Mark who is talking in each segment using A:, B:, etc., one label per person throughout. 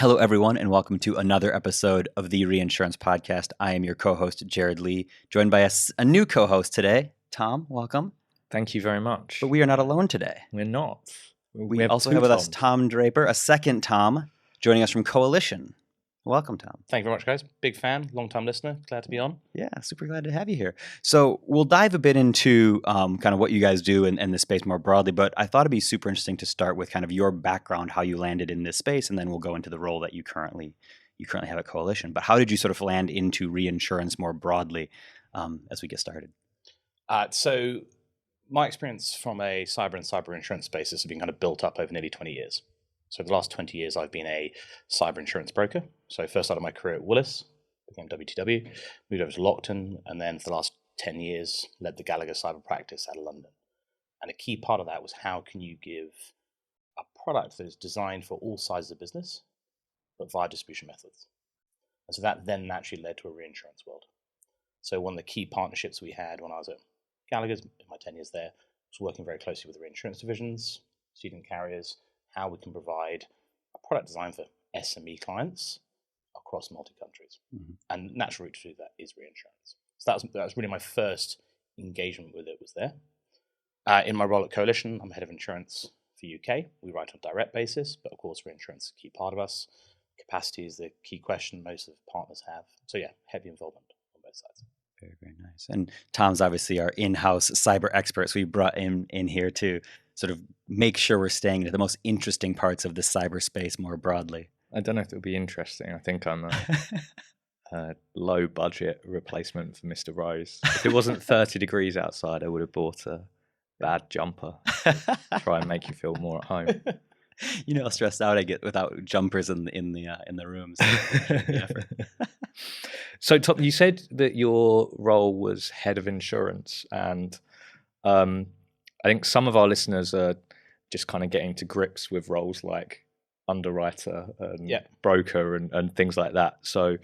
A: Hello, everyone, and welcome to another episode of the Reinsurance Podcast. I am your co-host, Jerad Lee, joined by a new co-host today, Tom. Welcome.
B: Thank you very much.
A: But we are not alone today.
B: We're not.
A: We also have with us Tom Draper, a second Tom, joining us from Coalition. Welcome, Tom.
C: Thank you very much, guys. Big fan, long-time listener. Glad to be on.
A: Yeah, super glad to have you here. So we'll dive a bit into kind of what you guys do in this space more broadly, but I thought it'd be super interesting to start with kind of your background, how you landed in this space, and then we'll go into the role that you currently have at Coalition. But how did you sort of land into reinsurance more broadly as we get started?
C: So my experience from a cyber and cyber insurance space has been kind of built up over nearly 20 years. So for the last 20 years, I've been a cyber insurance broker. So first started my career at Willis, became WTW, moved over to Lockton, and then for the last 10 years, led the Gallagher cyber practice out of London. And a key part of that was how can you give a product that is designed for all sizes of business, but via distribution methods. And so that then naturally led to a reinsurance world. So one of the key partnerships we had when I was at Gallagher's, in my 10 years there, was working very closely with the reinsurance divisions, ceding carriers, how we can provide a product designed for SME clients across multi-countries. Mm-hmm. And natural route to do that is reinsurance. So that was really my first engagement with it was there. In my role at Coalition, I'm head of insurance for UK. We write on a direct basis, but of course reinsurance is a key part of us. Capacity is the key question most of the partners have. So yeah, heavy involvement on both sides.
A: Very, very nice. And Tom's obviously our in-house cyber expert, so we brought him in here to sort of make sure we're staying into the most interesting parts of the cyberspace more broadly.
B: I don't know if it'll be interesting. I think I'm a low budget replacement for Mr. Rose. If it wasn't 30 degrees outside, I would have bought a bad jumper to try and make you feel more at home.
A: You know how stressed out I get without jumpers in the rooms.
B: So, Tom, you said that your role was head of insurance, and I think some of our listeners are just kind of getting to grips with roles like underwriter and broker and things like that. So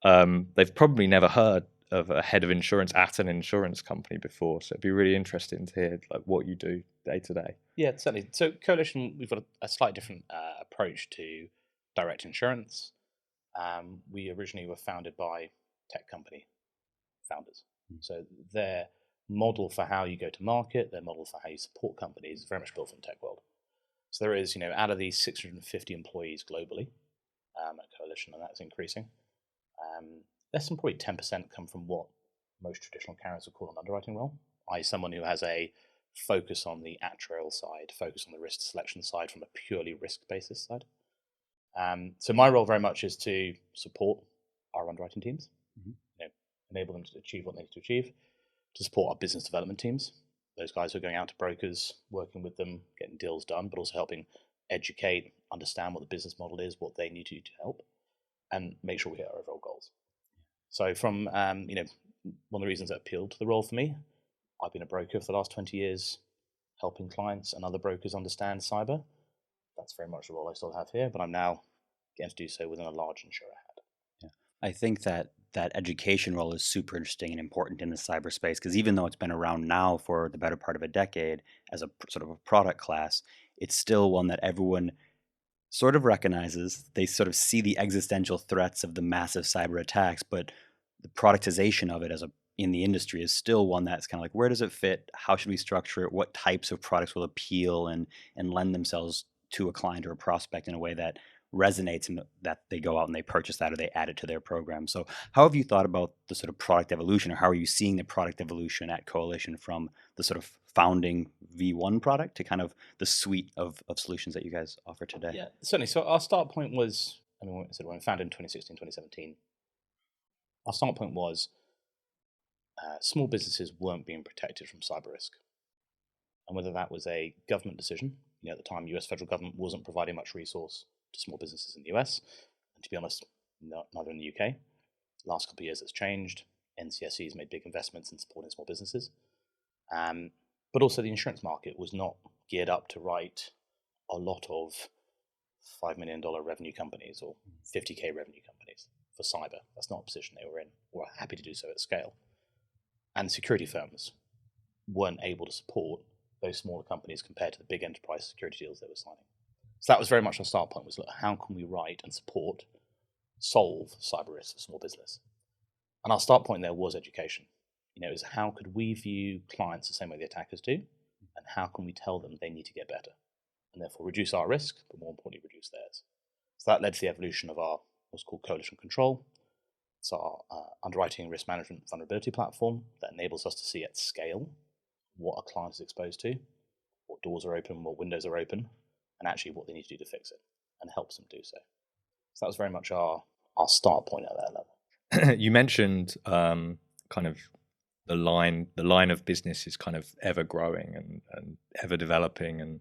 B: they've probably never heard of a head of insurance at an insurance company before. So it'd be really interesting to hear like what you do day to day.
C: Yeah, certainly. So Coalition, we've got a slightly different approach to direct insurance. We originally were founded by tech company founders. So their model for how you go to market, their model for how you support companies is very much built from the tech world. So there is, out of these 650 employees globally at Coalition, and that's increasing, less than probably 10% come from what most traditional carriers would call an underwriting role, i.e. someone who has a focus on the actuarial side, focus on the risk selection side from a purely risk basis side. So my role very much is to support our underwriting teams, enable them to achieve what they need to achieve, to support our business development teams, those guys who are going out to brokers, working with them, getting deals done, but also helping educate, understand what the business model is, what they need to do to help, and make sure we hit our overall goals. So from, one of the reasons that appealed to the role for me, I've been a broker for the last 20 years, helping clients and other brokers understand cyber. That's very much the role I still have here, but I'm now getting to do so within a large insurer hat.
A: Yeah. I think that education role is super interesting and important in the cyberspace because even though it's been around now for the better part of a decade as a sort of a product class, it's still one that everyone sort of recognizes. They sort of see the existential threats of the massive cyber attacks, but the productization of it in the industry is still one that's kind of like, where does it fit? How should we structure it? What types of products will appeal and lend themselves to a client or a prospect in a way that resonates and that they go out and they purchase that or they add it to their program. So how have you thought about the sort of product evolution, or how are you seeing the product evolution at Coalition from the sort of founding V1 product to kind of the suite of solutions that you guys offer today?
C: Yeah, certainly. So our start point was, when we founded in 2016, 2017, our start point was small businesses weren't being protected from cyber risk. And whether that was a government decision, at the time, US federal government wasn't providing much resource to small businesses in the US, and to be honest, neither in the UK. Last couple of years, it's changed. NCSE has made big investments in supporting small businesses, but also the insurance market was not geared up to write a lot of $5 million revenue companies or 50K revenue companies for cyber. That's not a position they were in, or are happy to do so at scale. And security firms weren't able to support those smaller companies compared to the big enterprise security deals they were signing. So that was very much our start point, was, look, how can we write and solve cyber risks for small business? And our start point there was education. It was how could we view clients the same way the attackers do, and how can we tell them they need to get better, and therefore reduce our risk, but more importantly, reduce theirs. So that led to the evolution of our what's called Coalition Control. It's our underwriting and risk management vulnerability platform that enables us to see at scale what a client is exposed to, what doors are open, what windows are open, and actually what they need to do to fix it, and helps them do so. So that was very much our start point at that level.
B: You mentioned kind of the line of business is kind of ever growing and ever developing, and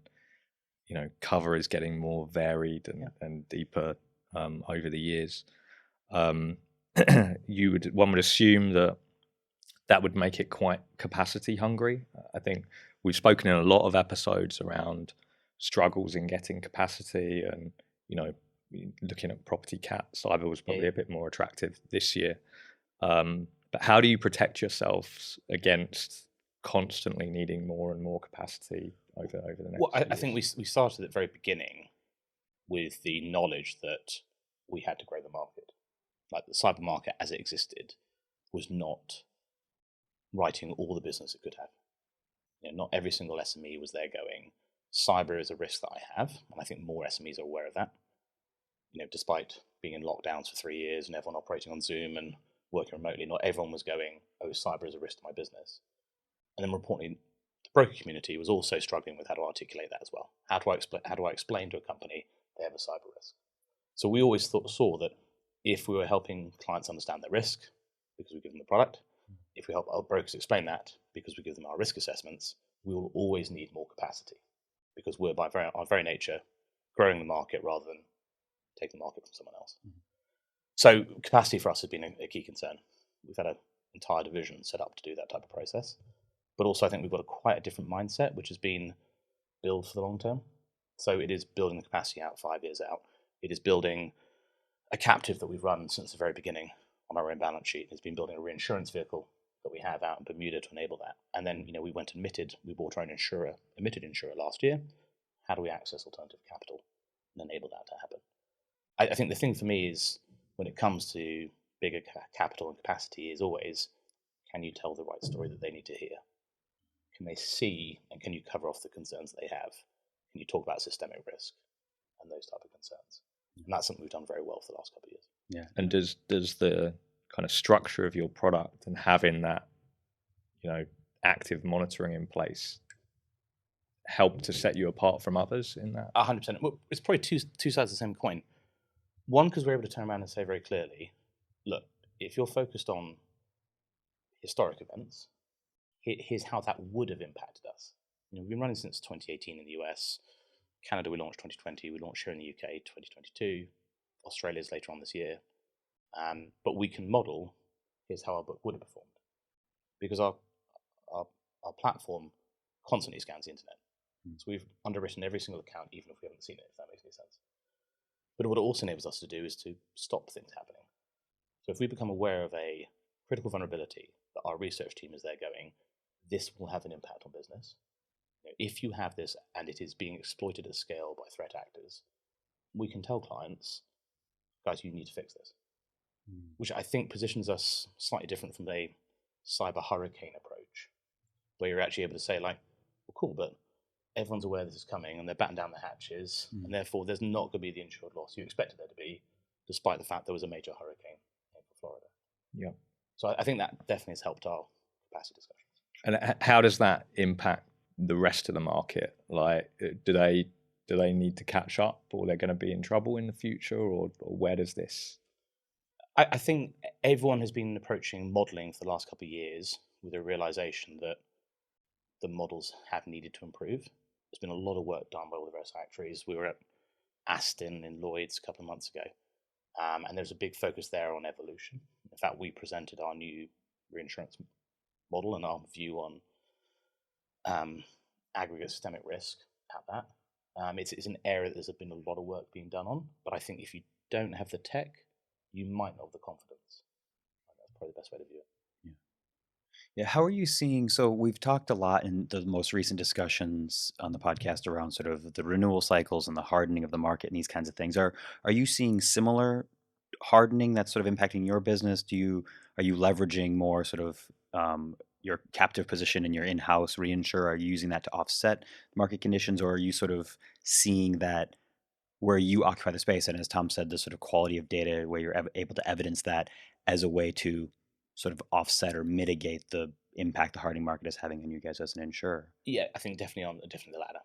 B: cover is getting more varied and deeper over the years. One would assume that would make it quite capacity hungry. I think we've spoken in a lot of episodes around struggles in getting capacity, and looking at property cat, cyber was probably a bit more attractive this year. But how do you protect yourselves against constantly needing more and more capacity over the next?
C: Well, I think we started at the very beginning with the knowledge that we had to grow the market. Like, the cyber market as it existed was not writing all the business it could have. Not every single SME was there going, cyber is a risk that I have, and I think more SMEs are aware of that. Despite being in lockdowns for 3 years and everyone operating on Zoom and working remotely, not everyone was going, oh, cyber is a risk to my business. And then, more importantly, the broker community was also struggling with how to articulate that as well. How do I explain to a company they have a cyber risk? So we always saw that if we were helping clients understand their risk because we give them the product, if we help our brokers explain that because we give them our risk assessments, we will always need more capacity, because we're by our very nature growing the market rather than taking the market from someone else. Mm-hmm. So capacity for us has been a key concern. We've had an entire division set up to do that type of process. But also I think we've got quite a different mindset, which has been build for the long term. So it is building the capacity out 5 years out. It is building a captive that we've run since the very beginning on our own balance sheet. It's been building a reinsurance vehicle that we have out in Bermuda to enable that. And then, we went and we bought our own emitted insurer last year. How do we access alternative capital and enable that to happen? I think the thing for me is, when it comes to bigger capital and capacity, is always, can you tell the right story that they need to hear? Can they see, and can you cover off the concerns that they have? Can you talk about systemic risk and those type of concerns? And that's something we've done very well for the last couple of years.
B: Yeah. And does the kind of structure of your product and having that, active monitoring in place help to set you apart from others in that?
C: 100%. Well, it's probably two sides of the same coin. One, because we're able to turn around and say very clearly, look, if you're focused on historic events, here's how that would have impacted us. We've been running since 2018 in the US. Canada, we launched 2020. We launched here in the UK 2022. Australia's later on this year. But we can model, here's how our book would have performed. Because our platform constantly scans the internet. So we've underwritten every single account, even if we haven't seen it, if that makes any sense. But what it also enables us to do is to stop things happening. So if we become aware of a critical vulnerability that our research team is there going, this will have an impact on business. If you have this and it is being exploited at scale by threat actors, we can tell clients, guys, you need to fix this. Which I think positions us slightly different from a cyber hurricane approach, where you're actually able to say, like, well, cool, but everyone's aware this is coming and they're batting down the hatches, and therefore there's not going to be the insured loss you expected there to be, despite the fact there was a major hurricane in Florida. Yeah. So I think that definitely has helped our capacity discussions.
B: And how does that impact the rest of the market? Like, do they need to catch up, or they're going to be in trouble in the future, or where does this?
C: I think everyone has been approaching modelling for the last couple of years with a realisation that the models have needed to improve. There's been a lot of work done by all the various actuaries. We were at Aston in Lloyd's a couple of months ago, and there's a big focus there on evolution. In fact, we presented our new reinsurance model and our view on aggregate systemic risk at that. It's an area that there's been a lot of work being done on, but I think if you don't have the tech, you might not have the confidence. That's probably the best way to view it.
A: Yeah, how are you seeing? So we've talked a lot in the most recent discussions on the podcast around sort of the renewal cycles and the hardening of the market and these kinds of things. Are you seeing similar hardening that's sort of impacting your business? Are you leveraging more sort of your captive position in your in-house reinsurer? Are you using that to offset market conditions, or are you sort of seeing that where you occupy the space, and as Tom said, the sort of quality of data where you're able to evidence that as a way to sort of offset or mitigate the impact the hardening market is having on you guys as an insurer?
C: Yeah, I think definitely the latter.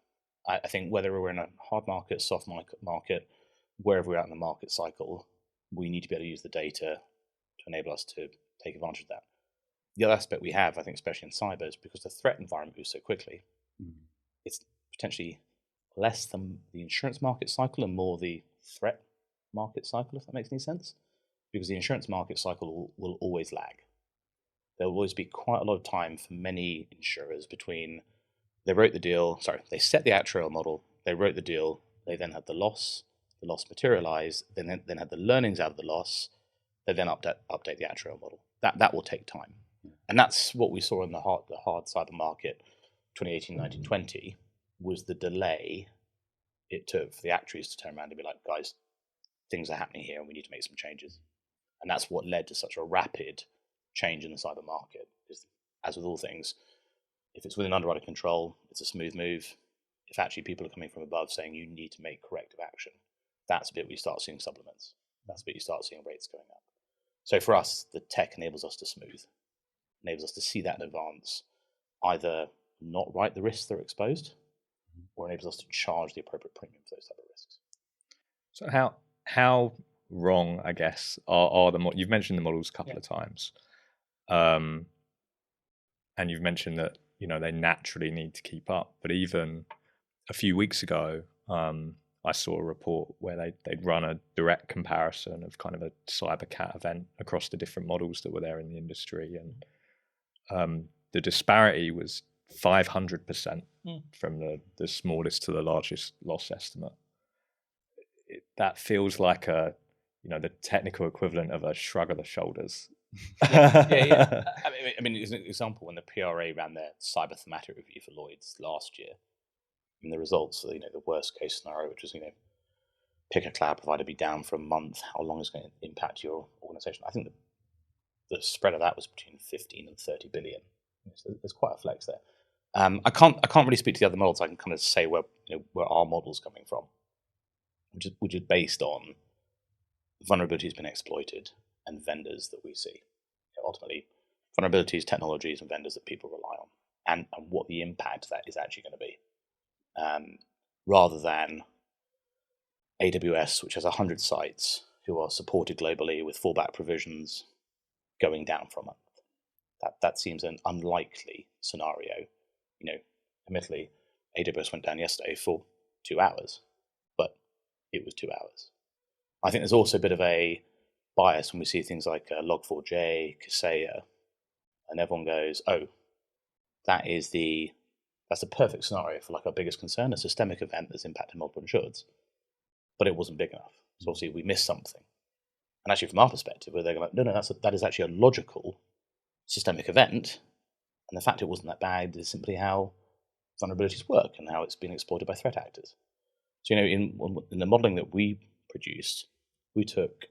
C: I think whether we're in a hard market, soft market, wherever we're at in the market cycle, we need to be able to use the data to enable us to take advantage of that. The other aspect we have, I think, especially in cyber, is because the threat environment moves so quickly, it's potentially less than the insurance market cycle and more the threat market cycle, if that makes any sense. Because the insurance market cycle will always lag. There will always be quite a lot of time for many insurers between they set the actuarial model, they wrote the deal, they then had the loss materialize, then had the learnings out of the loss, they then update the actuarial model. That will take time. And that's what we saw in the hard cyber market 2018, 19, 20, was the delay it took for the actuaries to turn around and be like, guys, things are happening here and we need to make some changes. And that's what led to such a rapid change in the cyber market. Because as with all things, if it's within underwriter control, it's a smooth move. If actually people are coming from above saying you need to make corrective action, that's a bit where you start seeing supplements. That's a bit you start seeing rates going up. So for us, the tech enables us to smooth, enables us to see that in advance, either not write the risks that are exposed, or enables us to charge the appropriate premium for those type of risks.
B: So how wrong, I guess, are the you've mentioned the models a couple of times, and you've mentioned that they naturally need to keep up. But even a few weeks ago, I saw a report where they'd run a direct comparison of kind of a cyber cat event across the different models that were there in the industry, and the disparity was 500% from the smallest to the largest loss estimate. That feels like the technical equivalent of a shrug of the shoulders.
C: Yeah. I mean, as an example, when the PRA ran their cyber thematic review for Lloyd's last year, and the results, the worst case scenario, which was pick a cloud provider, be down for a month, how long is it going to impact your organization? I think the spread of that was between 15 and 30 billion. So there's quite a flex there. I can't really speak to the other models. I can kind of say where our model's coming from, which is based on vulnerabilities being exploited and vendors that we see. Ultimately, vulnerabilities, technologies, and vendors that people rely on, and what the impact of that is actually going to be, rather than AWS, which has 100 sites who are supported globally with fallback provisions, going down for a month. That seems an unlikely scenario. Admittedly, AWS went down yesterday for 2 hours, but it was 2 hours. I think there's also a bit of a bias when we see things like Log4j, Kaseya, and everyone goes, "Oh, that's the perfect scenario for like our biggest concern, a systemic event that's impacted multiple insureds," but it wasn't big enough. So obviously we missed something. And actually, from our perspective, where they're like, "No, that is actually a logical systemic event, and the fact it wasn't that bad is simply how vulnerabilities work and how it's been exploited by threat actors." So in the modeling that we produced, we took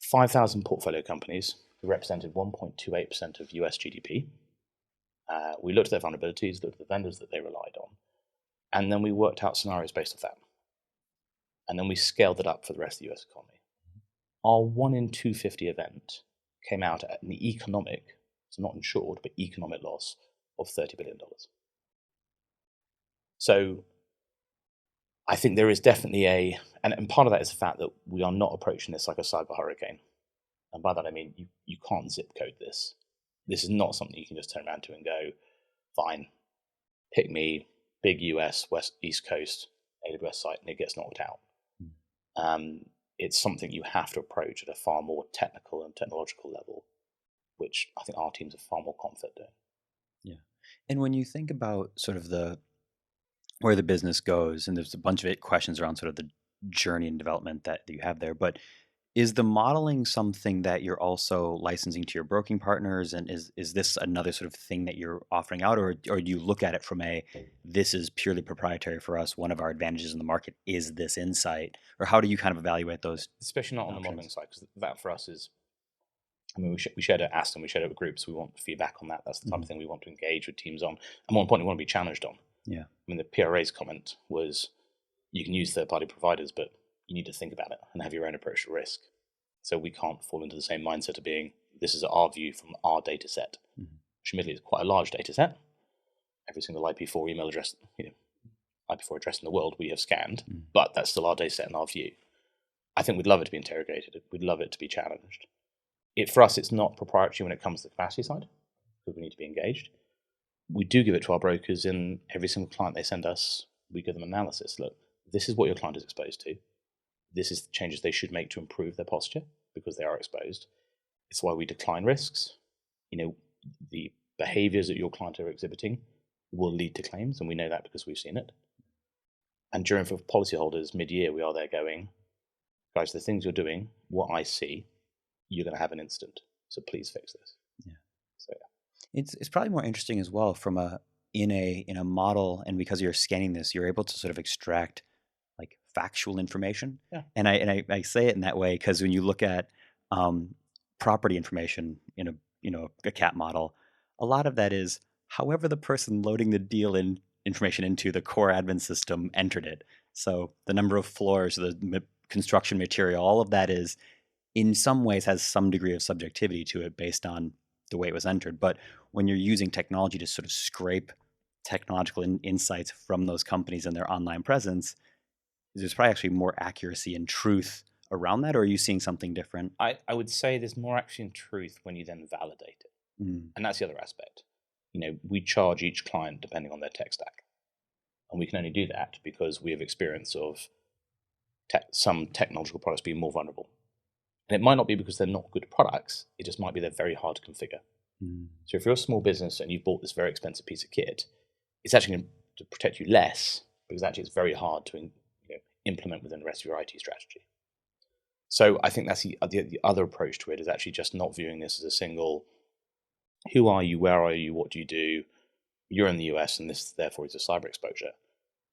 C: 5,000 portfolio companies who represented 1.28% of US GDP. We looked at their vulnerabilities, looked at the vendors that they relied on, and then we worked out scenarios based off that. And then we scaled it up for the rest of the US economy. Our 1 in 250 event came out at an economic, so not insured, but economic loss of $30 billion. So I think there is definitely and part of that is the fact that we are not approaching this like a cyber hurricane. And by that I mean you can't zip code this. This is not something you can just turn around to and go, fine, pick me, big US, East Coast, AWS site, and it gets knocked out. It's something you have to approach at a far more technical and technological level, which I think our teams are far more confident doing.
A: Yeah. And when you think about sort of where the business goes, and there's a bunch of questions around sort of the journey and development that you have there, but Is the modeling something that you're also licensing to your broking partners, and is this another sort of thing that you're offering out, or do you look at it from this is purely proprietary for us, one of our advantages in the market is this insight, or how do you kind of evaluate those?
C: Especially not on the
A: options?
C: modeling side, because that for us is, I mean, we shared it at Aston, we shared it with groups, we want feedback on that. That's the type of thing we want to engage with teams on, and more importantly, we want to be challenged on.
A: Yeah.
C: I mean, the PRA's comment was, you can use third-party providers, but you need to think about it and have your own approach to risk. So we can't fall into the same mindset of being, this is our view from our data set, which admittedly is quite a large data set. Every single IP4 email address, IP4 address in the world we have scanned, but that's still our data set and our view. I think we'd love it to be interrogated. We'd love it to be challenged. For us, it's not proprietary when it comes to the capacity side, because we need to be engaged. We do give it to our brokers in every single client they send us. We give them analysis. Look, this is what your client is exposed to. This is the changes they should make to improve their posture because they are exposed. It's why we decline risks. The behaviors that your client are exhibiting will lead to claims, and we know that because we've seen it. And for policyholders mid-year, we are there going, guys, the things you're doing, what I see, you're going to have an incident. So please fix this.
A: Yeah.
C: So yeah.
A: It's probably more interesting as well from in a model, and because you're scanning this, you're able to sort of extract like factual information.
C: Yeah.
A: And I say it in that way because when you look at property information in a cat model, a lot of that is however the person loading the deal information into the core admin system entered it. So the number of floors, the construction material, all of that is in some ways has some degree of subjectivity to it based on the way it was entered. But when you're using technology to sort of scrape technological insights from those companies and their online presence, there's probably actually more accuracy and truth around that, or are you seeing something different?
C: I would say there's more actually in truth when you then validate it. And that's the other aspect. We charge each client depending on their tech stack. And we can only do that because we have experience of some technological products being more vulnerable. And it might not be because they're not good products, it just might be they're very hard to configure. So if you're a small business and you've bought this very expensive piece of kit, it's actually going to protect you less because actually it's very hard to implement within the rest of your IT strategy. So I think that's the other approach to it, is actually just not viewing this as a single, who are you, where are you, what do you do, you're in the US and this therefore is a cyber exposure.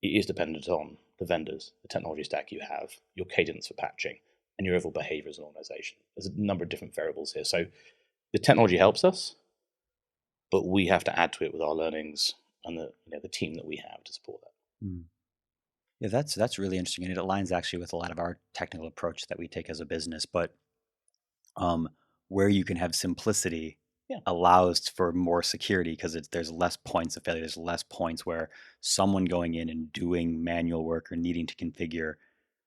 C: It is dependent on the vendors, the technology stack you have, your cadence for patching, and your overall behavior as an organization. There's a number of different variables here. So the technology helps us, but we have to add to it with our learnings and the team that we have to support that.
A: Yeah, that's really interesting, and it aligns actually with a lot of our technical approach that we take as a business. But where you can have simplicity allows for more security because there's less points of failure. There's less points where someone going in and doing manual work or needing to configure.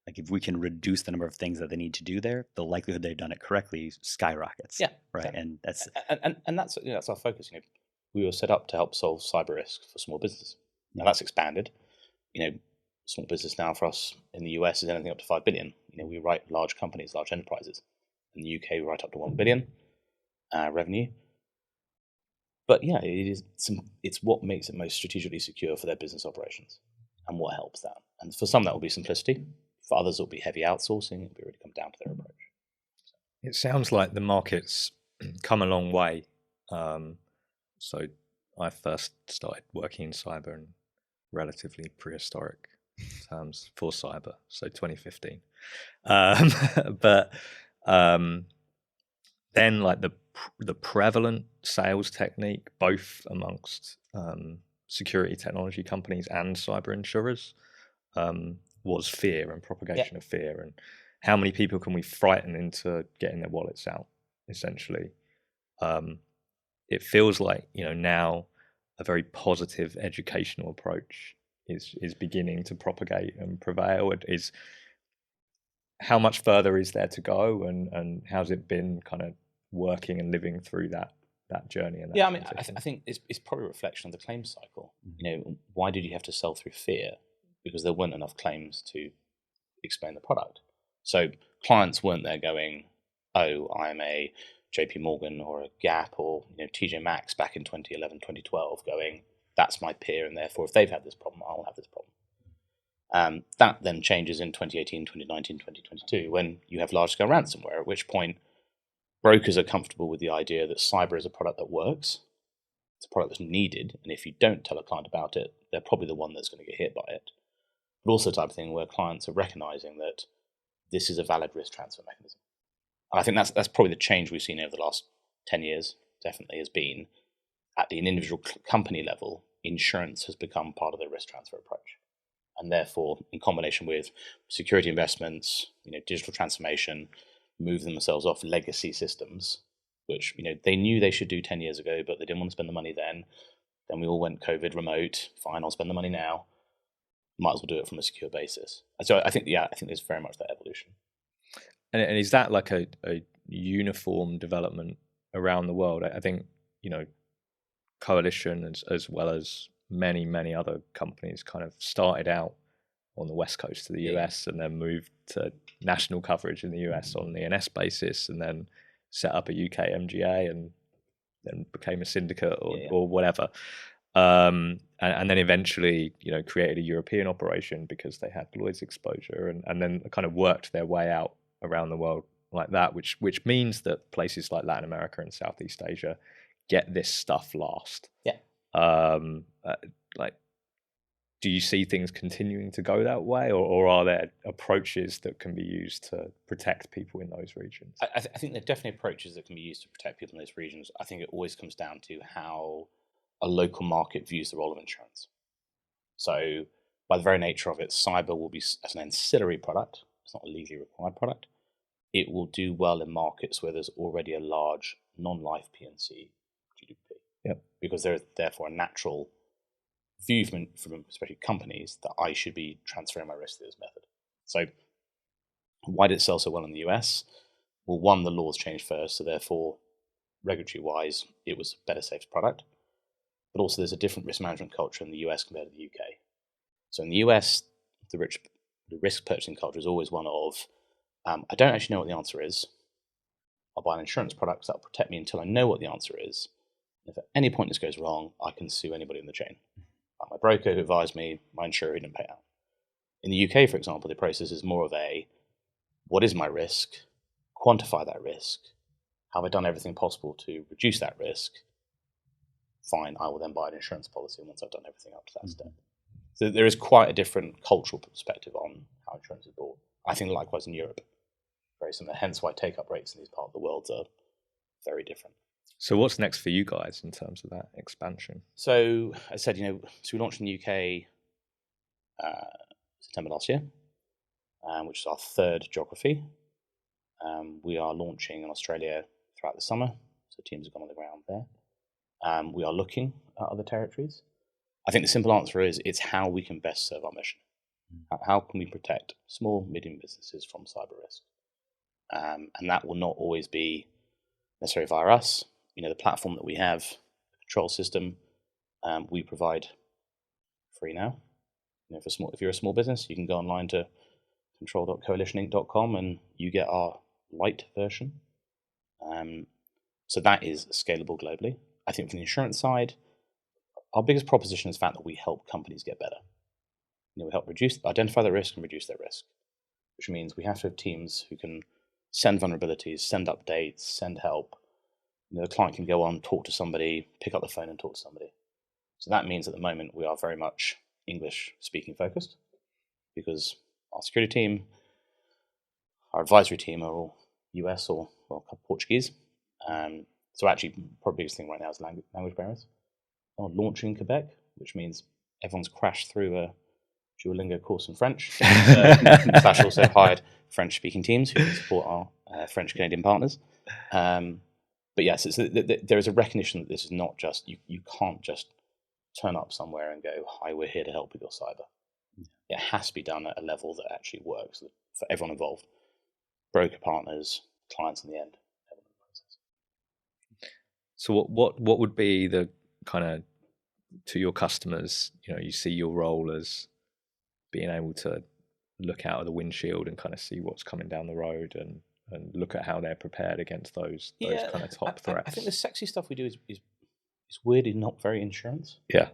A: Like if we can reduce the number of things that they need to do there, the likelihood they've done it correctly skyrockets.
C: Yeah,
A: right.
C: Exactly.
A: And that's
C: that's our focus. We were set up to help solve cyber risk for small business. Now that's expanded. Small business now for us in the US is anything up to 5 billion. We write large companies, large enterprises. In the UK, we write up to 1 billion revenue. But yeah, it's what makes it most strategically secure for their business operations and what helps that. And for some, that will be simplicity. For others, it will be heavy outsourcing. It will really come down to their approach.
B: It sounds like the market's come a long way. So I first started working in cyber in relatively prehistoric terms for cyber, so 2015. But then like the prevalent sales technique, both amongst security technology companies and cyber insurers, was fear and propagation of fear, and how many people can we frighten into getting their wallets out, essentially. It feels like now a very positive educational approach is beginning to propagate and prevail. It is, how much further is there to go, and how's it been kind of working and living through that journey? And that
C: I think it's probably a reflection of the claims cycle. Why did you have to sell through fear? Because there weren't enough claims to explain the product. So clients weren't there going, oh, I'm a JP Morgan or a Gap or TJ Maxx back in 2011, 2012 going, that's my peer, and therefore if they've had this problem, I'll have this problem. That then changes in 2018, 2019, 2022 when you have large-scale ransomware, at which point brokers are comfortable with the idea that cyber is a product that works. It's a product that's needed, and if you don't tell a client about it, they're probably the one that's going to get hit by it. But also the type of thing where clients are recognizing that this is a valid risk transfer mechanism. And I think that's probably the change we've seen over the last 10 years, definitely, has been at the individual company level, insurance has become part of their risk transfer approach. And therefore, in combination with security investments, digital transformation, move themselves off legacy systems, which they knew they should do 10 years ago, but they didn't want to spend the money then. Then we all went COVID remote. Fine, I'll spend the money now. Might as well do it from a secure basis. And so I think there's very much that evolution.
B: And is that like a uniform development around the world? I think, Coalition as well as many other companies kind of started out on the West Coast of the US and then moved to national coverage in the US on the ENS basis and then set up a UK MGA and then became a syndicate or whatever. And then eventually, created a European operation because they had Lloyd's exposure and then kind of worked their way out around the world like that, which means that places like Latin America and Southeast Asia get this stuff last.
C: Yeah.
B: Do you see things continuing to go that way, or are there approaches that can be used to protect people in those regions?
C: I think there are definitely approaches that can be used to protect people in those regions. I think it always comes down to how a local market views the role of insurance. So by the very nature of it, cyber will be as an ancillary product. It's not a legally required product. It will do well in markets where there's already a large non-life P&C GDP.
B: Yep.
C: Because there's therefore a natural view from especially companies that I should be transferring my risk through this method. So why did it sell so well in the US? Well, one, the laws changed first, so therefore, regulatory-wise, it was a better safe product. But also there's a different risk management culture in the US compared to the UK. So in the US, the risk purchasing culture is always one of, I don't actually know what the answer is. I'll buy an insurance product that will protect me until I know what the answer is. If at any point this goes wrong, I can sue anybody in the chain. Like my broker who advised me, my insurer who didn't pay out. In the UK, for example, the process is more of a, what is my risk? Quantify that risk. Have I done everything possible to reduce that risk? Fine, I will then buy an insurance policy once I've done everything up to that step. So there is quite a different cultural perspective on how insurance is bought. I think likewise in Europe, very similar, hence why take-up rates in these parts of the world are very different.
B: So what's next for you guys in terms of that expansion?
C: So I said, so we launched in the UK September last year, which is our third geography. We are launching in Australia throughout the summer, so teams have gone on the ground there. We are looking at other territories. I think the simple answer is it's how we can best serve our mission. How can we protect small, medium businesses from cyber risk? And that will not always be necessarily via us. The platform that we have, the control system, we provide free now. If you're a small business, you can go online to control.coalitioninc.com and you get our light version. So that is scalable globally. I think from the insurance side, our biggest proposition is the fact that we help companies get better. We help identify the risk and reduce their risk, which means we have to have teams who can send vulnerabilities, send updates, send help. The client can go on, talk to somebody, pick up the phone and talk to somebody. So that means at the moment we are very much English speaking focused because our security team, our advisory team are all US or Portuguese. So actually, probably the biggest thing right now is language barriers. We're launching in Quebec, which means everyone's crashed through a Duolingo course in French. Slash also hired French-speaking teams who can support our French-Canadian partners. But yes, there is a recognition that this is not just, you can't just turn up somewhere and go, hi, we're here to help with your cyber. It has to be done at a level that actually works for everyone involved. Broker partners, clients in the end.
B: So what would be the kind of, to your customers, you see your role as being able to look out of the windshield and kind of see what's coming down the road and look at how they're prepared against those kind of top threats.
C: I think the sexy stuff we do is weirdly not very insurance.
B: Yeah.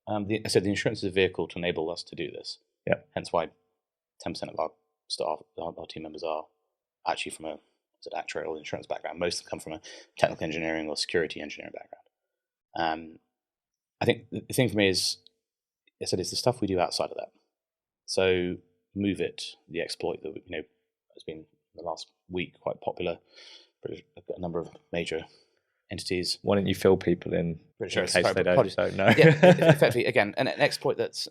C: I said the insurance is a vehicle to enable us to do this.
B: Yeah.
C: Hence why 10% of our staff, our team members, are actually from a actuarial insurance background. Most of them come from a technical engineering or security engineering background. I think the thing for me is, I said, it's the stuff we do outside of that. So Move It, the exploit that has been in the last week quite popular. I've got a number of major entities.
B: Why don't you fill people in case they don't know?
C: Yeah, effectively, again, an exploit that's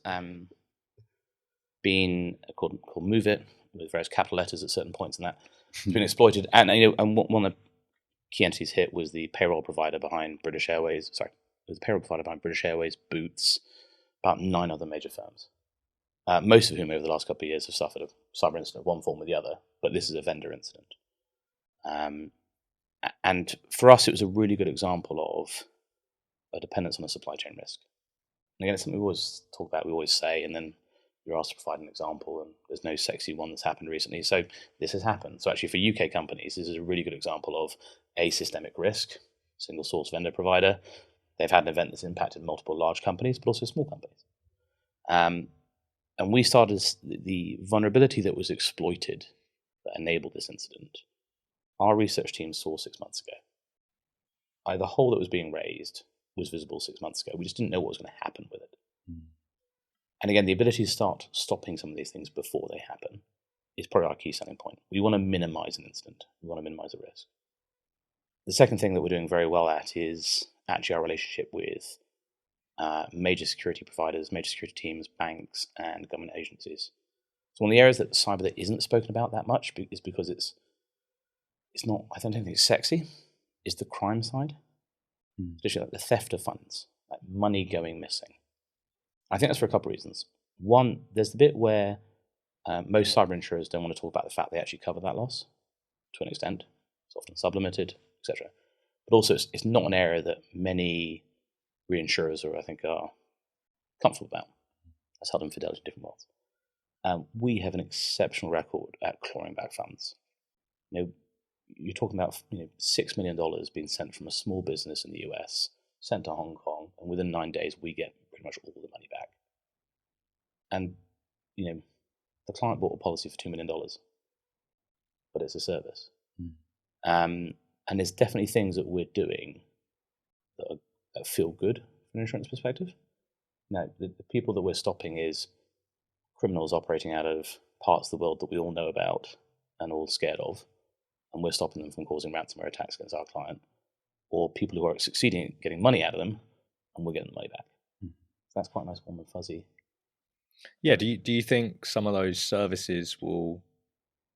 C: been called Move It, with various capital letters at certain points, and that has been exploited. And one of the key entities hit was the payroll provider behind British Airways. Sorry, it was the payroll provider behind British Airways, Boots, about 9 other major firms. Most of whom over the last couple of years have suffered a cyber incident of one form or the other, but this is a vendor incident. And for us, it was a really good example of a dependence on a supply chain risk. And again, it's something we always talk about, we always say, and then you're asked to provide an example, and there's no sexy one that's happened recently. So this has happened. So actually, for UK companies, this is a really good example of a systemic risk, single source vendor provider. They've had an event that's impacted multiple large companies, but also small companies. And we started the vulnerability that was exploited that enabled this incident. Our research team saw 6 months ago. The hole that was being raised was visible 6 months ago. We just didn't know what was going to happen with it. And again, the ability to start stopping some of these things before they happen is probably our key selling point. We want to minimize an incident. We want to minimize a risk. The second thing that we're doing very well at is actually our relationship with major security providers, major security teams, banks, and government agencies. So one of the areas that cyber that isn't spoken about that much is because it's not, I don't think it's sexy, is the crime side. Especially like the theft of funds, like money going missing. I think that's for a couple of reasons. One, there's the bit where most cyber insurers don't want to talk about the fact they actually cover that loss to an extent. It's often sublimited, etc. But also, it's not an area that many reinsurers are comfortable about. That's held in fidelity in different worlds. We have an exceptional record at clawing back funds. You're talking about $6 million being sent from a small business in the US, sent to Hong Kong, and within 9 days we get pretty much all the money back. And the client bought a policy for $2 million, but it's a service. And there's definitely things that we're doing that feel good from an insurance perspective. Now, the people that we're stopping is criminals operating out of parts of the world that we all know about and all scared of, and we're stopping them from causing ransomware attacks against our client, or people who are succeeding at getting money out of them, and we're getting the money back. So that's quite a nice, warm and fuzzy.
B: Yeah, do you think some of those services will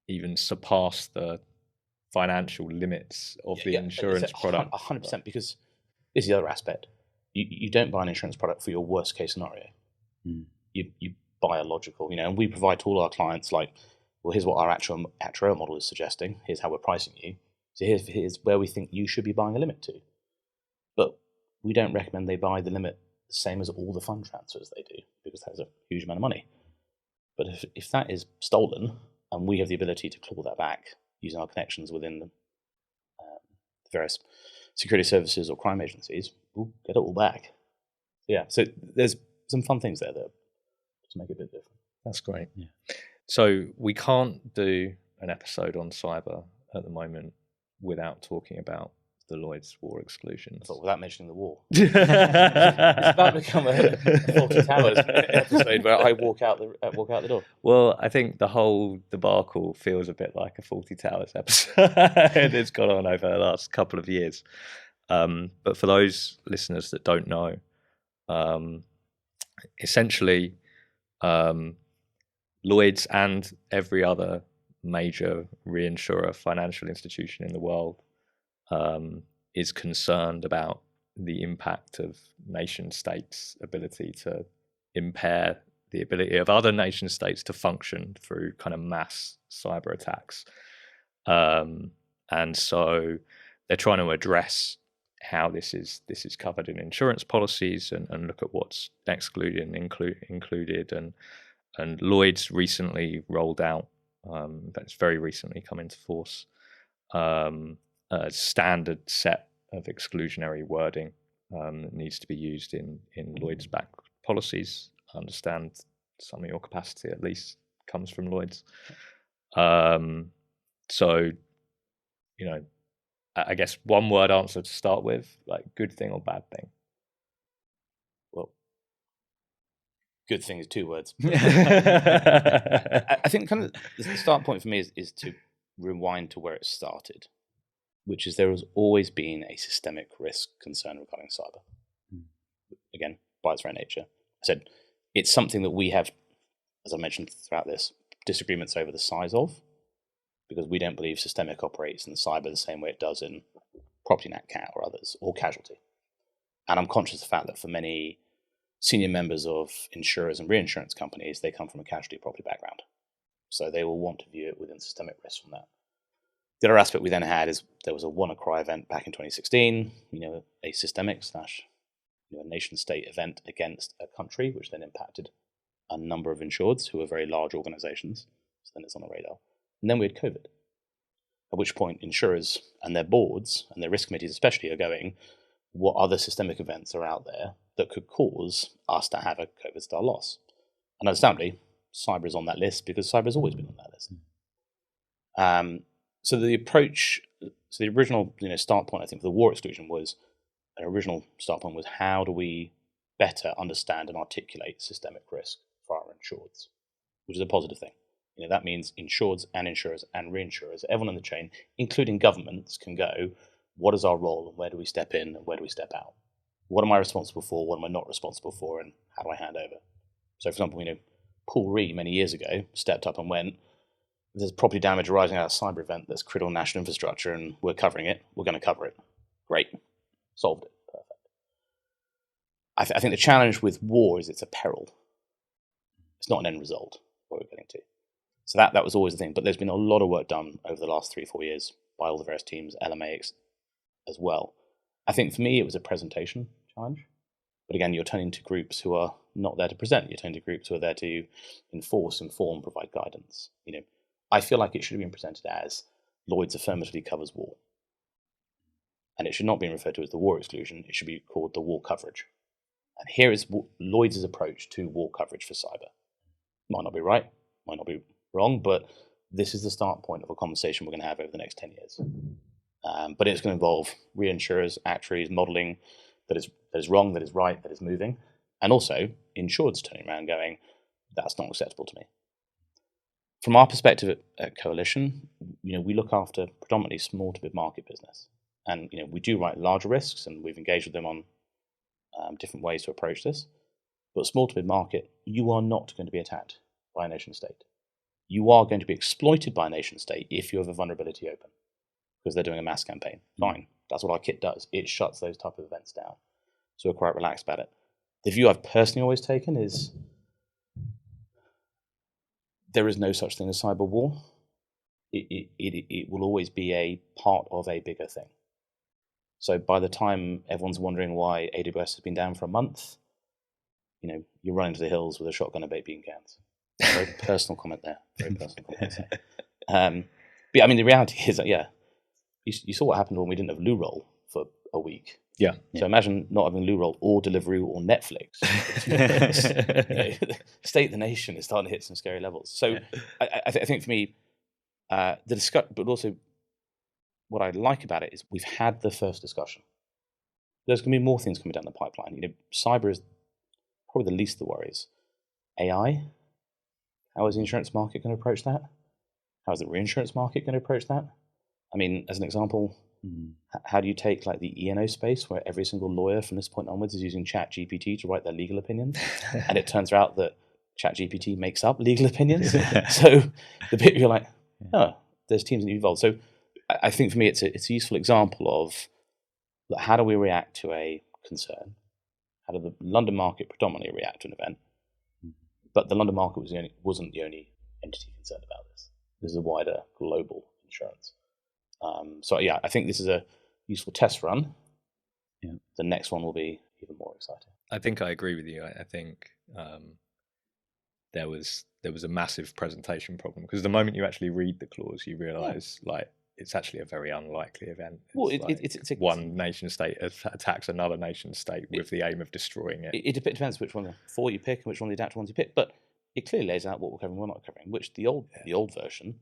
B: even surpass the financial limits of the insurance product?
C: 100%, because this is the other aspect. You don't buy an insurance product for your worst case scenario. You buy a logical, and we provide to all our clients like, well, here's what our actuarial model is suggesting. Here's how we're pricing you. So here's where we think you should be buying a limit to. But we don't recommend they buy the limit the same as all the fund transfers they do, because that's a huge amount of money. But if that is stolen, and we have the ability to claw that back using our connections within the various security services or crime agencies, we'll get it all back. Yeah, so there's some fun things there that just make it a bit different.
B: That's great. Yeah. So we can't do an episode on cyber at the moment without talking about the Lloyd's war exclusions.
C: I thought, without mentioning the war. It's about to become a Fawlty Towers episode where I walk out the door.
B: Well, I think the whole debacle feels a bit like a Fawlty Towers episode. It's gone on over the last couple of years. But for those listeners that don't know, essentially, Lloyd's and every other major reinsurer financial institution in the world is concerned about the impact of nation states' ability to impair the ability of other nation states to function through kind of mass cyber attacks. And so they're trying to address how this is covered in insurance policies and look at what's excluded and included. And Lloyd's recently rolled out, that's very recently come into force, a standard set of exclusionary wording that needs to be used in Lloyd's back policies. I understand some of your capacity at least comes from Lloyd's. So, you know, I guess one word answer to start with, like good thing or bad thing.
C: Well, good thing is 2 words. I think kind of the start point for me is to rewind to where it started, which is there has always been a systemic risk concern regarding cyber. Again, by its very nature. I said it's something that we have, as I mentioned throughout this, disagreements over the size of, because we don't believe systemic operates in cyber the same way it does in property nat cat or others, or casualty. And I'm conscious of the fact that for many senior members of insurers and reinsurance companies, they come from a casualty property background. So they will want to view it within systemic risk from that. The other aspect we then had is there was a WannaCry event back in 2016, a systemic / a nation state event against a country, which then impacted a number of insureds who are very large organizations. So then it's on the radar. And then we had COVID, at which point insurers and their boards and their risk committees especially are going, what other systemic events are out there that could cause us to have a COVID-style loss? And understandably, cyber is on that list because cyber has always been on that list. So the approach, the original start point, I think, for the war exclusion was, an original start point was how do we better understand and articulate systemic risk for our insureds, which is a positive thing. That means insureds and insurers and reinsurers, everyone in the chain, including governments, can go, what is our role and where do we step in and where do we step out? What am I responsible for? What am I not responsible for? And how do I hand over? So, for example, Paul Ree many years ago stepped up and went, if there's property damage arising out of a cyber event that's critical national infrastructure and we're covering it, we're going to cover it. Great. Solved it. Perfect. I think the challenge with war is it's a peril. It's not an end result, what we're getting to. So that was always the thing. But there's been a lot of work done over the last 3-4 years by all the various teams, LMA as well. I think for me, it was a presentation challenge. But again, you're turning to groups who are not there to present. You're turning to groups who are there to enforce, inform, provide guidance. I feel like it should have been presented as Lloyd's affirmatively covers war. And it should not be referred to as the war exclusion. It should be called the war coverage. And here is Lloyd's approach to war coverage for cyber. Might not be right, might not be wrong, but this is the start point of a conversation we're going to have over the next 10 years. But it's going to involve reinsurers, actuaries, modelling that is wrong, that is right, that is moving, and also insureds turning around going, that's not acceptable to me. From our perspective at Coalition, we look after predominantly small to mid-market business. And we do write larger risks, and we've engaged with them on different ways to approach this. But small to mid-market, you are not going to be attacked by a nation state. You are going to be exploited by a nation state if you have a vulnerability open, because they're doing a mass campaign. Fine, that's what our kit does. It shuts those type of events down. So we're quite relaxed about it. The view I've personally always taken is there is no such thing as cyber war. It will always be a part of a bigger thing. So by the time everyone's wondering why AWS has been down for a month, you're running to the hills with a shotgun and baked bean cans. Very personal comment there. Very personal comment. But the reality is that, you saw what happened when we didn't have loo roll for a week.
B: Yeah.
C: So imagine not having loo roll or Deliveroo or Netflix. State of the nation is starting to hit some scary levels. So I think for me, the discussion, but also what I like about it is we've had the first discussion. There's going to be more things coming down the pipeline. Cyber is probably the least of the worries. AI, how is the insurance market going to approach that? How is the reinsurance market going to approach that? As an example, how do you take like the E&O space where every single lawyer from this point onwards is using ChatGPT to write their legal opinions? And it turns out that ChatGPT makes up legal opinions. So the bit you're like, there's teams that involved. So I think for me, it's a useful example of how do we react to a concern? How did the London market predominantly react to an event? But the London market wasn't the only entity concerned about this. This is a wider global insurance. I think this is a useful test run. Yeah. The next one will be even more exciting.
B: I think I agree with you. I think there was a massive presentation problem, because the moment you actually read the clause, you realise it's actually a very unlikely event. It's one nation state attacks another nation state with the aim of destroying it.
C: It depends which one of the 4 you pick and which one of the adapted ones you pick. But it clearly lays out what we're covering and we're not covering, which the old version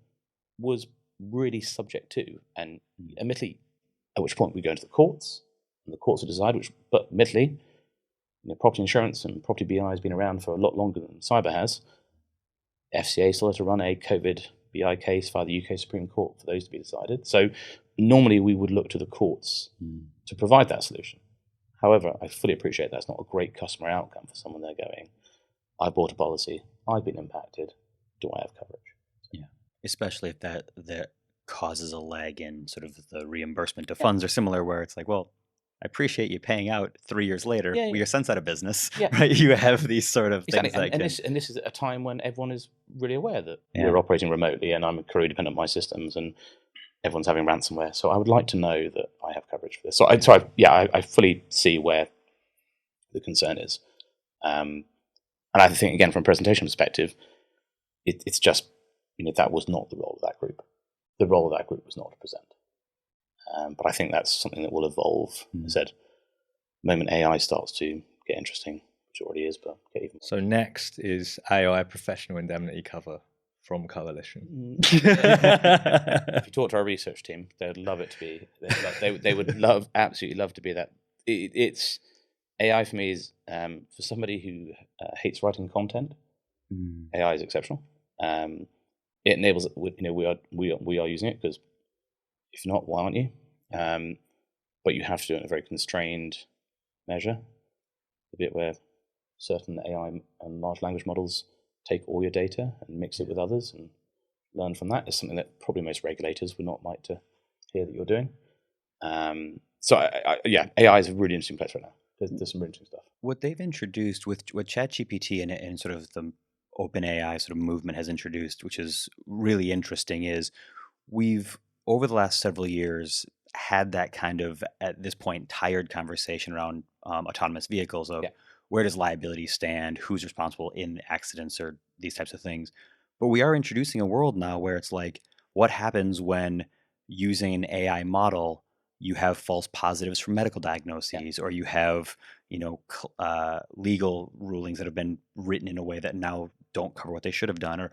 C: was really subject to. And admittedly, at which point we go into the courts, and the courts will decide, but admittedly, property insurance and property BI has been around for a lot longer than cyber has. FCA still had to run a COVID BI case via the UK Supreme Court for those to be decided. So normally we would look to the courts to provide that solution. However, I fully appreciate that's not a great customer outcome for someone there going, I bought a policy, I've been impacted, do I have coverage?
A: Yeah, especially if that causes a lag in sort of the reimbursement to funds or similar, where it's like, well, I appreciate you paying out 3 years later.
C: Yeah, yeah.
A: Well, you're since out of business,
C: Yeah.
A: right? You have these sort of
C: Exactly.
A: things that
C: And this is at a time when everyone is really aware that
A: Yeah.
C: we're operating remotely and I'm career dependent on my systems and everyone's having ransomware. So I would like to know that I have coverage for this. So I fully see where the concern is. And I think, again, from a presentation perspective, it's just, that was not the role of that group. The role of that group was not to present. But I think that's something that will evolve. As I said, the moment AI starts to get interesting, which already is, but get even more.
B: So next is AI professional indemnity cover from Coalition.
C: If you talk to our research team, they would love it to be. They would absolutely love to be that. It's AI for me is for somebody who hates writing content. AI is exceptional. It enables. We are using it because if not, why aren't you? But you have to do it in a very constrained measure. A bit where certain AI and large language models take all your data and mix it with others and learn from that is something that probably most regulators would not like to hear that you're doing. AI is a really interesting place right now. There's some really interesting stuff.
A: What they've introduced with ChatGPT and sort of the OpenAI sort of movement has introduced, which is really interesting, is we've over the last several years had that kind of, at this point, tired conversation around autonomous vehicles of where does liability stand, who's responsible in accidents or these types of things. But we are introducing a world now where it's like, what happens when using an AI model, you have false positives for medical diagnoses, or you have, legal rulings that have been written in a way that now don't cover what they should have done, or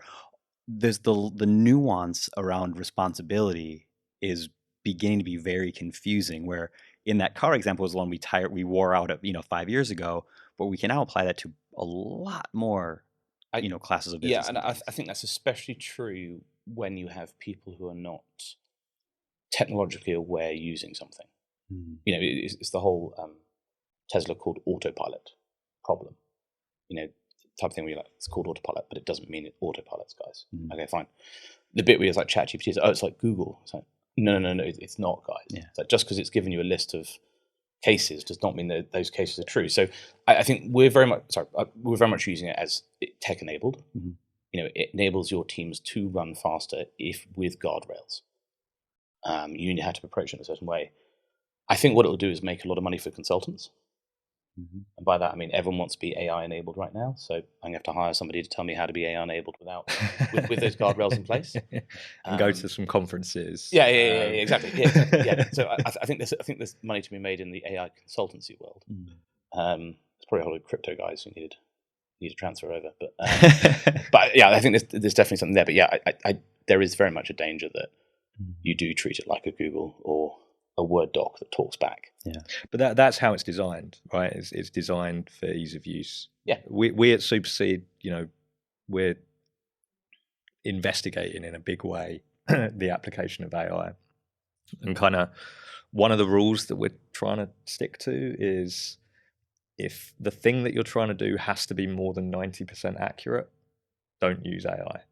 A: there's the nuance around responsibility is beginning to be very confusing, where in that car example was the one we wore out 5 years ago, but we can now apply that to a lot more classes of business.
C: Yeah, and I think that's especially true when you have people who are not technologically aware using something. It's the whole Tesla called autopilot problem. Type of thing where you're like, it's called autopilot, but it doesn't mean it autopilots, guys. Okay, fine. The bit where it's like ChatGPT is, it's like Google. It's like, no, it's not, guys. Yeah. It's like, just because it's given you a list of cases does not mean that those cases are true. So I think we're very much using it as tech enabled. It enables your teams to run faster if with guardrails. You have to approach it in a certain way. I think what it will do is make a lot of money for consultants. And by that, I mean, everyone wants to be AI enabled right now. So I'm going to have to hire somebody to tell me how to be AI enabled with those guardrails in place.
B: And go to some conferences.
C: Yeah, exactly. Yeah. So I think there's money to be made in the AI consultancy world. There's probably a whole lot of crypto guys who need to transfer over. But yeah, I think there's definitely something there. But yeah, there is very much a danger that you do treat it like a Google or a Word doc that talks back.
B: Yeah, but that's how it's designed, right? It's designed for ease of use.
C: Yeah,
B: we at Supercede, we're investigating in a big way the application of AI, and kind of one of the rules that we're trying to stick to is if the thing that you're trying to do has to be more than 90% accurate, don't use AI.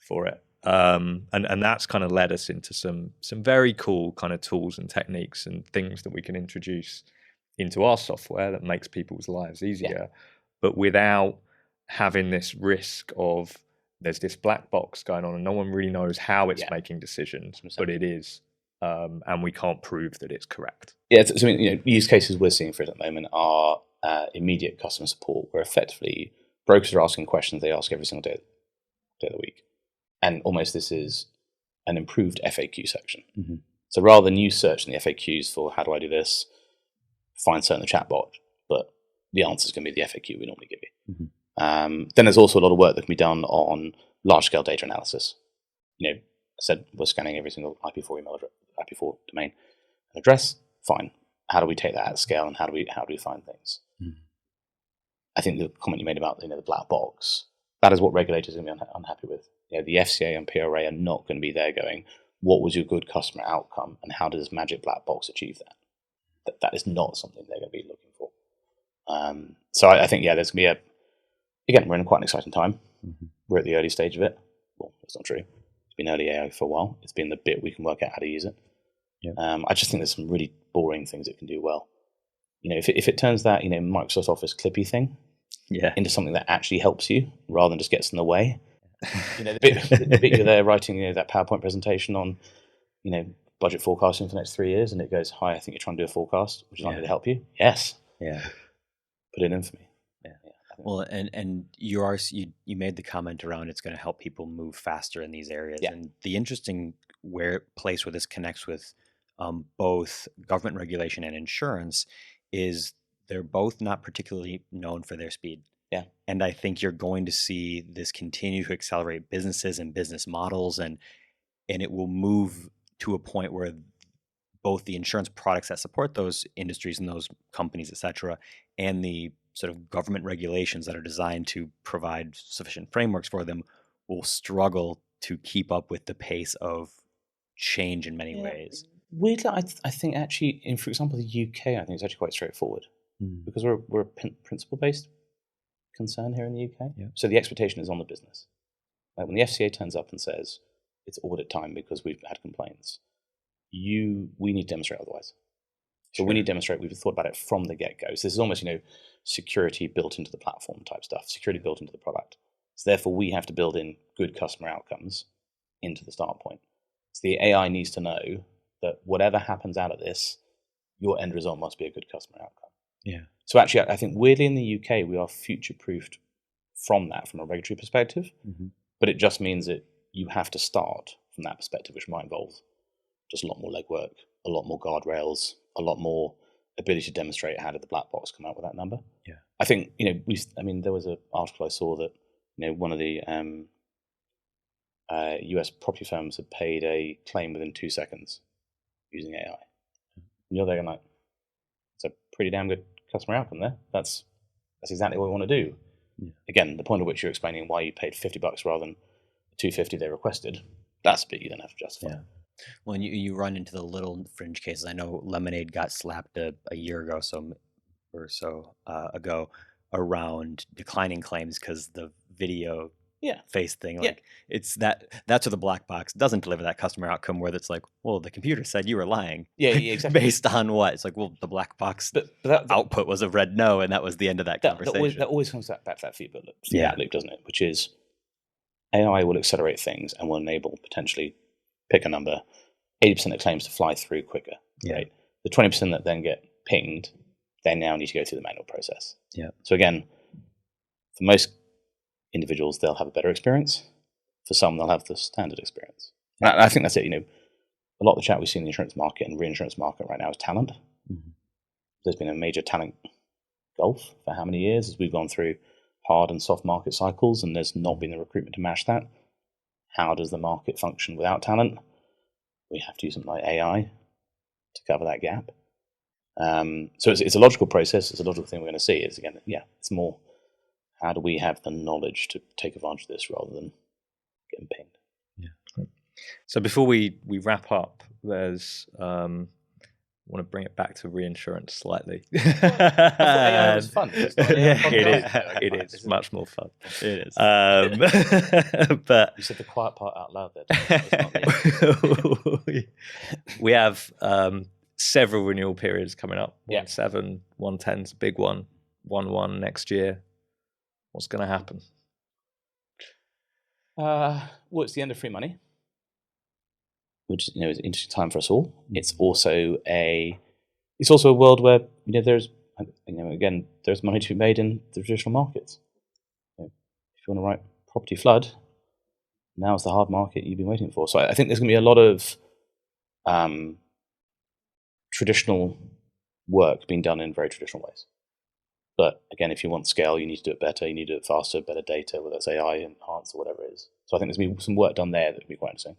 B: For it. And that's kind of led us into some very cool kind of tools and techniques and things that we can introduce into our software that makes people's lives easier, but without having this risk of there's this black box going on and no one really knows how it's making decisions, 100%. But it is, and we can't prove that it's correct.
C: Yeah, so use cases we're seeing for it at the moment are immediate customer support, where effectively brokers are asking questions they ask every single day of the week. And almost this is an improved FAQ section. So rather than you search in the FAQs for how do I do this, find something in the chatbot, but the answer is going to be the FAQ we normally give you. Then there's also a lot of work that can be done on large-scale data analysis. I said we're scanning every single IP4 email address, IP4 domain and address. Fine. How do we take that at scale, and how do we find things? I think the comment you made about the black box, that is what regulators are going to be unhappy with. The FCA and PRA are not going to be there going, what was your good customer outcome, and how does magic black box achieve that? That is not something they're going to be looking for. So I think, there's going to be again, we're in quite an exciting time. We're at the early stage of it. Well, that's not true. It's been early AI for a while. It's been the bit we can work out how to use it. I just think there's some really boring things it can do well. If it turns that Microsoft Office clippy thing into something that actually helps you rather than just gets in the way. The bit you're there writing that PowerPoint presentation on budget forecasting for the next 3 years, and it goes, hi, I think you're trying to do a forecast. Would you like me to help you? Yes. Put it in for me.
A: Well, and you made the comment around it's going to help people move faster in these areas. And the interesting place where this connects with both government regulation and insurance is they're both not particularly known for their speed. And I think you're going to see this continue to accelerate businesses and business models, and it will move to a point where both the insurance products that support those industries and those companies, et cetera, and the sort of government regulations that are designed to provide sufficient frameworks for them will struggle to keep up with the pace of change in many ways.
C: Weirdly, I think actually, for example, the UK, I think it's actually quite straightforward because we're a principle-based concern here in the UK. So the expectation is on the business. Like when the FCA turns up and says it's audit time because we've had complaints, we need to demonstrate otherwise. So we need to demonstrate we've thought about it from the get-go. So this is almost, security built into the platform type stuff, security built into the product. So therefore, we have to build in good customer outcomes into the start point. So the AI needs to know that whatever happens out of this, your end result must be a good customer outcome. So actually, I think weirdly in the UK, we are future-proofed from that, from a regulatory perspective. But it just means that you have to start from that perspective, which might involve just a lot more legwork, a lot more guardrails, a lot more ability to demonstrate how did the black box come out with that number. I think there was an article I saw that one of the US property firms had paid a claim within 2 seconds using AI. And you're there like, it's a pretty damn good customer outcome there. That's exactly what we want to do. Again, the point at which you're explaining why you paid $50 rather than $250 they requested, that's the bit you then have to justify.
A: Well, and you run into the little fringe cases. I know Lemonade got slapped a year ago ago around declining claims because the video face thing. It's that's where the black box doesn't deliver that customer outcome where it's like, well, the computer said you were lying.
C: Exactly.
A: Based on what? It's like, well, the black box output was a red no, and that was the end of that conversation.
C: That always comes back to that feedback loop, doesn't it? Which is AI will accelerate things and will enable potentially, pick a number, 80% of claims to fly through quicker. Right? The 20% that then get pinged, they now need to go through the manual process. So again, for most individuals, they'll have a better experience. For some, they'll have the standard experience. And I think that's it. A lot of the chat we see in the insurance market and reinsurance market right now is talent. There's been a major talent gulf for how many years as we've gone through hard and soft market cycles, and there's not been the recruitment to match that. How does the market function without talent? We have to use something like AI to cover that gap. So it's a logical process. It's a logical thing we're going to see. It's again, it's more how do we have the knowledge to take advantage of this rather than getting pinged.
B: So before we wrap up, there's I want to bring it back to reinsurance slightly.
C: I thought AI was fun.
B: It is. It's much more fun.
A: It is.
B: But
C: you said the quiet part out loud there.
B: We have several renewal periods coming up. 1/7, 1/10's a big one. 1/1 next year. What's going to happen?
C: Well, it's the end of free money, which is an interesting time for us all. It's also a world where there's money to be made in the traditional markets. If you want to write property flood, now's the hard market you've been waiting for. So I think there's going to be a lot of traditional work being done in very traditional ways. But again, if you want scale, you need to do it better. You need to do it faster, better data, whether it's AI enhanced or whatever it is. So I think there's going to be some work done there that would be quite interesting.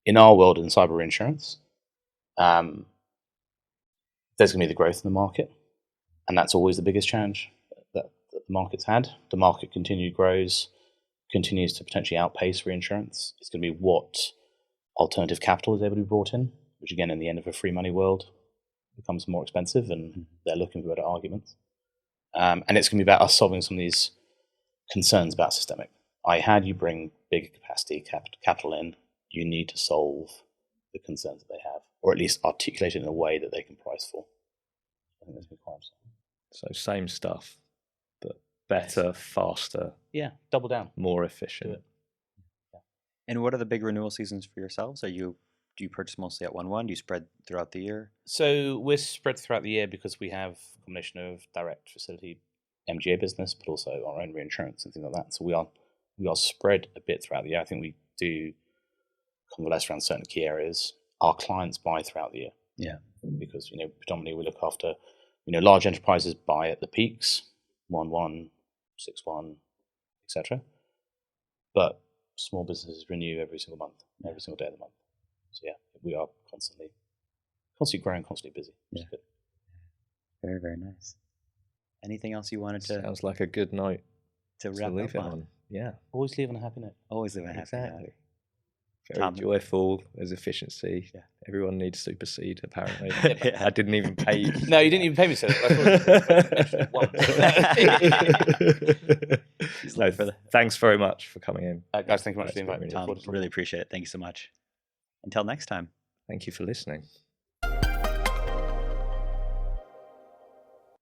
C: In our world, in cyber reinsurance, there's going to be the growth in the market. And that's always the biggest challenge that the market's had. The market continues to potentially outpace reinsurance. It's going to be what alternative capital is able to be brought in, which again, in the end of a free money world, becomes more expensive, and they're looking for better arguments. And it's going to be about us solving some of these concerns about systemic. How do you bring bigger capacity capital in? You need to solve the concerns that they have, or at least articulate it in a way that they can price for. I think that's going to be quite interesting.
B: So same stuff, but better, faster.
C: Yeah, double down.
B: More efficient.
C: Yeah.
A: And what are the big renewal seasons for yourselves? Do you purchase mostly at 1/1? Do you spread throughout the year?
C: So we're spread throughout the year because we have a combination of direct facility MGA business, but also our own reinsurance and things like that. So we are spread a bit throughout the year. I think we do convalesce around certain key areas. Our clients buy throughout the year.
A: Yeah.
C: Because, predominantly we look after, large enterprises buy at the peaks, 1/1, 6/1, etc. But small businesses renew every single month, every single day of the month. So yeah, we are constantly growing, constantly busy. Which is good.
A: Very, very nice. Anything else you wanted to
B: Sounds like a good note
A: to wrap
B: leave
A: up
B: it
A: on?
B: on. Yeah,
C: Always leave on a happy note.
A: Always live in a happy note.
B: exactly. Very
A: Tom.
B: joyful. There's efficiency.
A: Yeah.
B: Everyone needs Supercede, apparently.
A: Yeah.
B: I didn't even pay you.
C: No, you didn't even pay me, so
B: No, thanks very much for coming in.
C: guys, thank you very much for the invite.
B: Really
A: Tom, really appreciate it. Thank you so much. Until next time.
B: Thank you for listening.